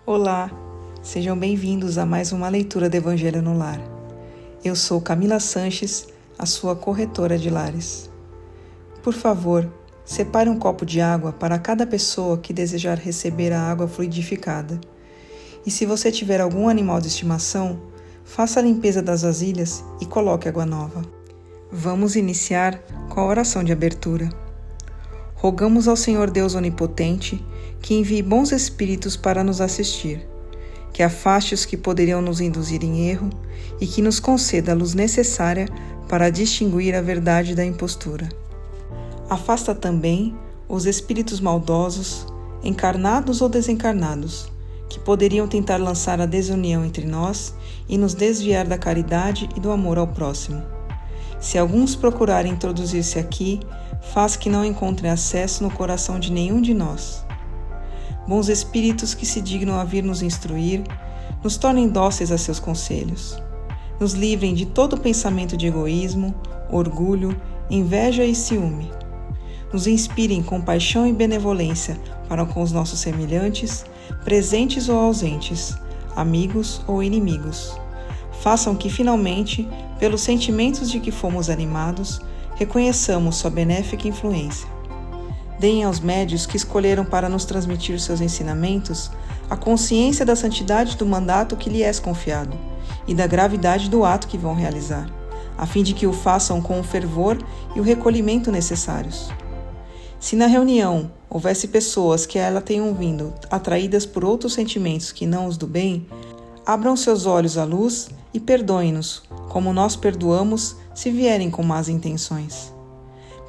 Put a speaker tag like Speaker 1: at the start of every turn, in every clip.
Speaker 1: Olá, sejam bem-vindos a mais uma leitura do Evangelho no Lar. Eu sou Camila Sanches, a sua corretora de lares. Por favor, separe um copo de água para cada pessoa que desejar receber a água fluidificada. E se você tiver algum animal de estimação, faça a limpeza das vasilhas e coloque água nova. Vamos iniciar com a oração de abertura. Rogamos ao Senhor Deus Onipotente que envie bons espíritos para nos assistir, que afaste os que poderiam nos induzir em erro e que nos conceda a luz necessária para distinguir a verdade da impostura. Afasta também os espíritos maldosos, encarnados ou desencarnados, que poderiam tentar lançar a desunião entre nós e nos desviar da caridade e do amor ao próximo. Se alguns procurarem introduzir-se aqui, faz que não encontrem acesso no coração de nenhum de nós. Bons espíritos que se dignam a vir nos instruir, nos tornem dóceis a seus conselhos. Nos livrem de todo pensamento de egoísmo, orgulho, inveja e ciúme. Nos inspirem compaixão e benevolência para com os nossos semelhantes, presentes ou ausentes, amigos ou inimigos. Façam que, finalmente, pelos sentimentos de que fomos animados, reconheçamos sua benéfica influência. Deem aos médios que escolheram para nos transmitir seus ensinamentos a consciência da santidade do mandato que lhe é confiado e da gravidade do ato que vão realizar, a fim de que o façam com o fervor e o recolhimento necessários. Se na reunião houvesse pessoas que a ela tenham vindo atraídas por outros sentimentos que não os do bem, abram seus olhos à luz e perdoem-nos, como nós perdoamos se vierem com más intenções.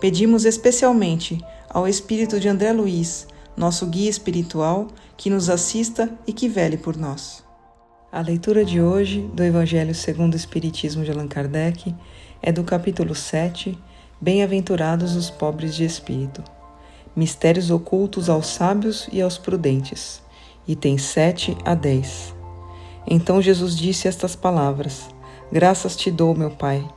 Speaker 1: Pedimos especialmente ao espírito de André Luiz, nosso guia espiritual, que nos assista e que vele por nós. A leitura de hoje do Evangelho segundo o Espiritismo de Allan Kardec é do capítulo 7, Bem-aventurados os pobres de espírito. Mistérios ocultos aos sábios e aos prudentes. Itens 7 a 10. Então Jesus disse estas palavras: Graças te dou, meu Pai,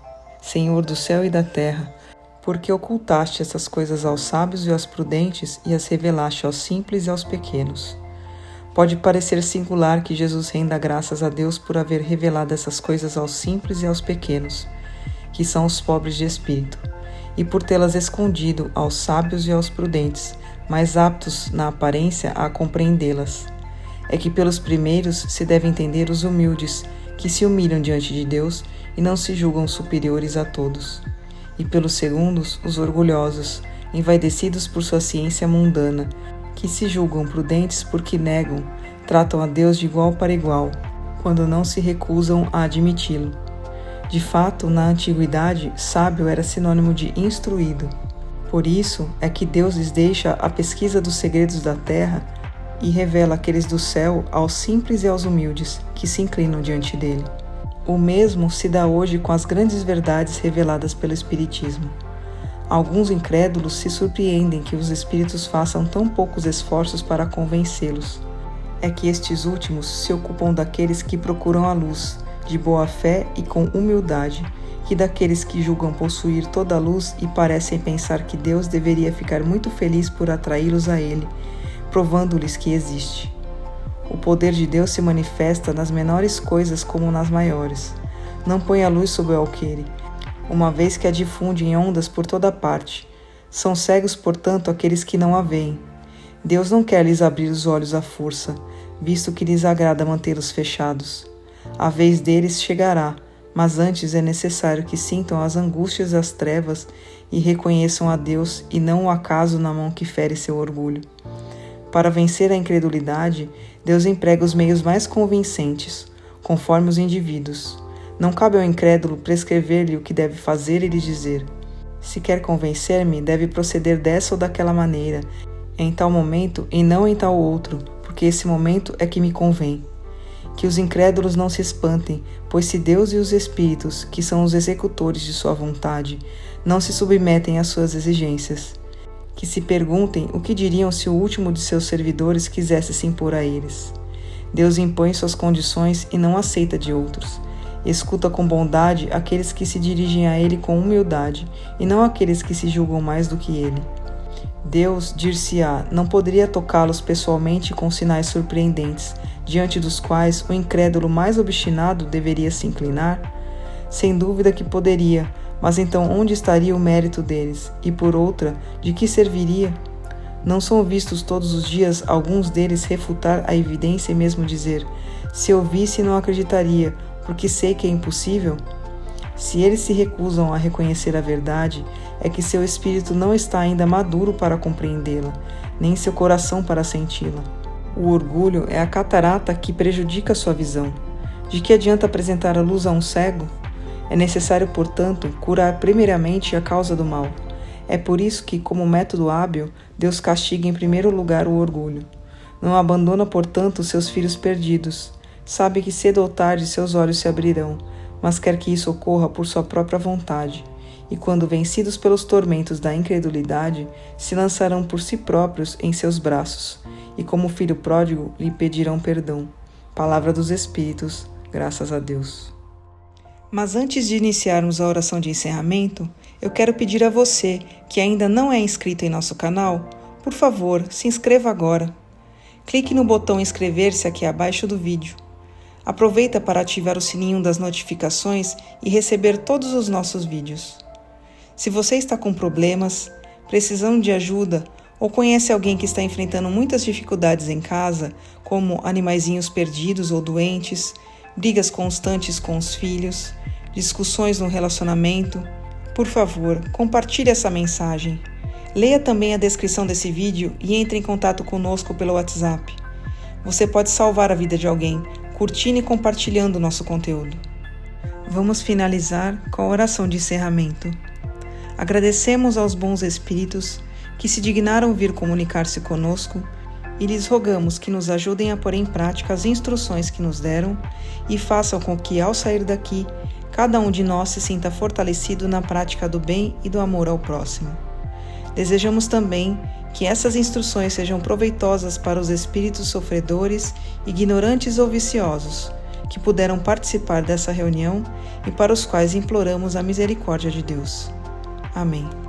Speaker 1: Senhor do céu e da terra, porque ocultaste essas coisas aos sábios e aos prudentes e as revelaste aos simples e aos pequenos. Pode parecer singular que Jesus renda graças a Deus por haver revelado essas coisas aos simples e aos pequenos, que são os pobres de espírito, e por tê-las escondido aos sábios e aos prudentes, mais aptos na aparência a compreendê-las. É que pelos primeiros se deve entender os humildes, que se humilham diante de Deus e não se julgam superiores a todos. E pelos segundos, os orgulhosos, envaidecidos por sua ciência mundana, que se julgam prudentes porque negam, tratam a Deus de igual para igual, quando não se recusam a admiti-lo. De fato, na antiguidade, sábio era sinônimo de instruído. Por isso é que Deus lhes deixa a pesquisa dos segredos da terra e revela aqueles do céu aos simples e aos humildes, que se inclinam diante dele. O mesmo se dá hoje com as grandes verdades reveladas pelo Espiritismo. Alguns incrédulos se surpreendem que os espíritos façam tão poucos esforços para convencê-los. É que estes últimos se ocupam daqueles que procuram a luz, de boa fé e com humildade, que daqueles que julgam possuir toda a luz e parecem pensar que Deus deveria ficar muito feliz por atraí-los a Ele, provando-lhes que existe. O poder de Deus se manifesta nas menores coisas como nas maiores. Não põe a luz sobre o alqueire, uma vez que a difunde em ondas por toda parte. São cegos, portanto, aqueles que não a veem. Deus não quer lhes abrir os olhos à força, visto que lhes agrada mantê-los fechados. A vez deles chegará, mas antes é necessário que sintam as angústias das trevas e reconheçam a Deus e não o acaso na mão que fere seu orgulho. Para vencer a incredulidade, Deus emprega os meios mais convincentes, conforme os indivíduos. Não cabe ao incrédulo prescrever-lhe o que deve fazer e lhe dizer: se quer convencer-me, deve proceder dessa ou daquela maneira, em tal momento e não em tal outro, porque esse momento é que me convém. Que os incrédulos não se espantem, pois se Deus e os espíritos, que são os executores de sua vontade, não se submetem às suas exigências, que se perguntem o que diriam se o último de seus servidores quisesse se impor a eles. Deus impõe suas condições e não aceita de outros. Escuta com bondade aqueles que se dirigem a Ele com humildade, e não aqueles que se julgam mais do que Ele. Deus, dir-se-á, não poderia tocá-los pessoalmente com sinais surpreendentes, diante dos quais o incrédulo mais obstinado deveria se inclinar? Sem dúvida que poderia, mas então onde estaria o mérito deles? E por outra, de que serviria? Não são vistos todos os dias alguns deles refutar a evidência e mesmo dizer: se eu visse não acreditaria, porque sei que é impossível? Se eles se recusam a reconhecer a verdade, é que seu espírito não está ainda maduro para compreendê-la, nem seu coração para senti-la. O orgulho é a catarata que prejudica sua visão. De que adianta apresentar a luz a um cego? É necessário, portanto, curar primeiramente a causa do mal. É por isso que, como método hábil, Deus castiga em primeiro lugar o orgulho. Não abandona, portanto, seus filhos perdidos. Sabe que cedo ou tarde seus olhos se abrirão, mas quer que isso ocorra por sua própria vontade. E quando vencidos pelos tormentos da incredulidade, se lançarão por si próprios em seus braços, e como filho pródigo lhe pedirão perdão. Palavra dos Espíritos, graças a Deus. Mas antes de iniciarmos a oração de encerramento, eu quero pedir a você, que ainda não é inscrito em nosso canal, por favor, se inscreva agora. Clique no botão inscrever-se aqui abaixo do vídeo. Aproveita para ativar o sininho das notificações e receber todos os nossos vídeos. Se você está com problemas, precisando de ajuda ou conhece alguém que está enfrentando muitas dificuldades em casa, como animaizinhos perdidos ou doentes, brigas constantes com os filhos, discussões no relacionamento, por favor, compartilhe essa mensagem. Leia também a descrição desse vídeo e entre em contato conosco pelo WhatsApp. Você pode salvar a vida de alguém, curtindo e compartilhando o nosso conteúdo. Vamos finalizar com a oração de encerramento. Agradecemos aos bons espíritos que se dignaram vir comunicar-se conosco e lhes rogamos que nos ajudem a pôr em prática as instruções que nos deram e façam com que, ao sair daqui, cada um de nós se sinta fortalecido na prática do bem e do amor ao próximo. Desejamos também que essas instruções sejam proveitosas para os espíritos sofredores, ignorantes ou viciosos, que puderam participar dessa reunião e para os quais imploramos a misericórdia de Deus. Amém.